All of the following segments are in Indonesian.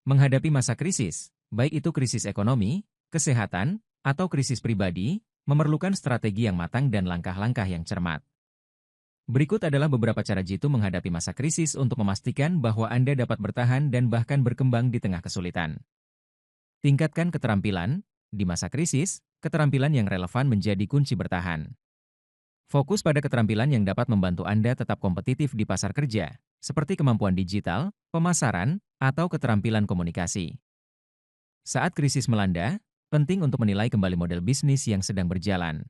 Menghadapi masa krisis, baik itu krisis ekonomi, kesehatan, atau krisis pribadi, memerlukan strategi yang matang dan langkah-langkah yang cermat. Berikut adalah beberapa cara Jitu menghadapi masa krisis untuk memastikan bahwa Anda dapat bertahan dan bahkan berkembang di tengah kesulitan. Tingkatkan keterampilan. Di masa krisis, keterampilan yang relevan menjadi kunci bertahan. Fokus pada keterampilan yang dapat membantu Anda tetap kompetitif di pasar kerja, seperti kemampuan digital, pemasaran, atau keterampilan komunikasi. Saat krisis melanda, penting untuk menilai kembali model bisnis yang sedang berjalan.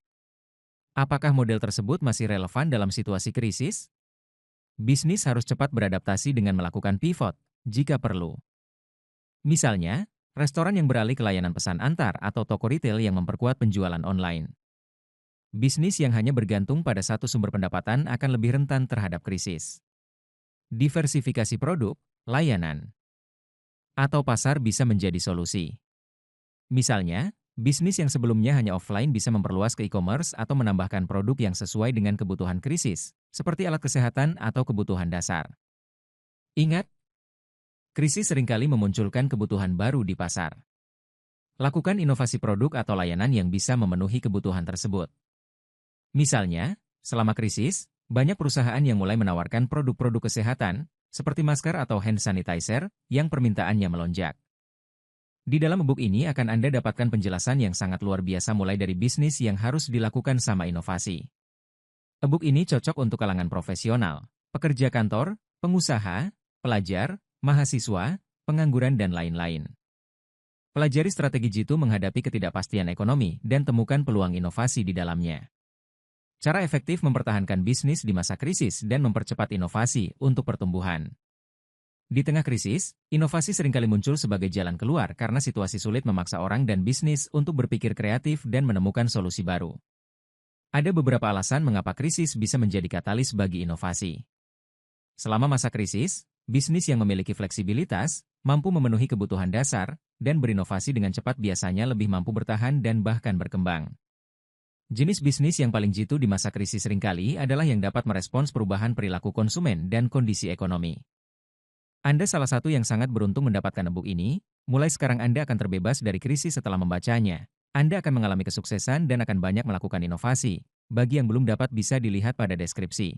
Apakah model tersebut masih relevan dalam situasi krisis? Bisnis harus cepat beradaptasi dengan melakukan pivot, jika perlu. Misalnya, restoran yang beralih ke layanan pesan antar atau toko retail yang memperkuat penjualan online. Bisnis yang hanya bergantung pada satu sumber pendapatan akan lebih rentan terhadap krisis. Diversifikasi produk, layanan, atau pasar bisa menjadi solusi. Misalnya, bisnis yang sebelumnya hanya offline bisa memperluas ke e-commerce atau menambahkan produk yang sesuai dengan kebutuhan krisis, seperti alat kesehatan atau kebutuhan dasar. Ingat, krisis seringkali memunculkan kebutuhan baru di pasar. Lakukan inovasi produk atau layanan yang bisa memenuhi kebutuhan tersebut. Misalnya, selama krisis, banyak perusahaan yang mulai menawarkan produk-produk kesehatan, seperti masker atau hand sanitizer, yang permintaannya melonjak. Di dalam e-book ini akan Anda dapatkan penjelasan yang sangat luar biasa mulai dari bisnis yang harus dilakukan sama inovasi. E-book ini cocok untuk kalangan profesional, pekerja kantor, pengusaha, pelajar, mahasiswa, pengangguran dan lain-lain. Pelajari strategi Jitu menghadapi ketidakpastian ekonomi dan temukan peluang inovasi di dalamnya. Cara efektif mempertahankan bisnis di masa krisis dan mempercepat inovasi untuk pertumbuhan. Di tengah krisis, inovasi seringkali muncul sebagai jalan keluar karena situasi sulit memaksa orang dan bisnis untuk berpikir kreatif dan menemukan solusi baru. Ada beberapa alasan mengapa krisis bisa menjadi katalis bagi inovasi. Selama masa krisis, bisnis yang memiliki fleksibilitas, mampu memenuhi kebutuhan dasar, dan berinovasi dengan cepat biasanya lebih mampu bertahan dan bahkan berkembang. Jenis bisnis yang paling jitu di masa krisis seringkali adalah yang dapat merespons perubahan perilaku konsumen dan kondisi ekonomi. Anda salah satu yang sangat beruntung mendapatkan e-book ini. Mulai sekarang Anda akan terbebas dari krisis setelah membacanya. Anda akan mengalami kesuksesan dan akan banyak melakukan inovasi. Bagi yang belum dapat bisa dilihat pada deskripsi.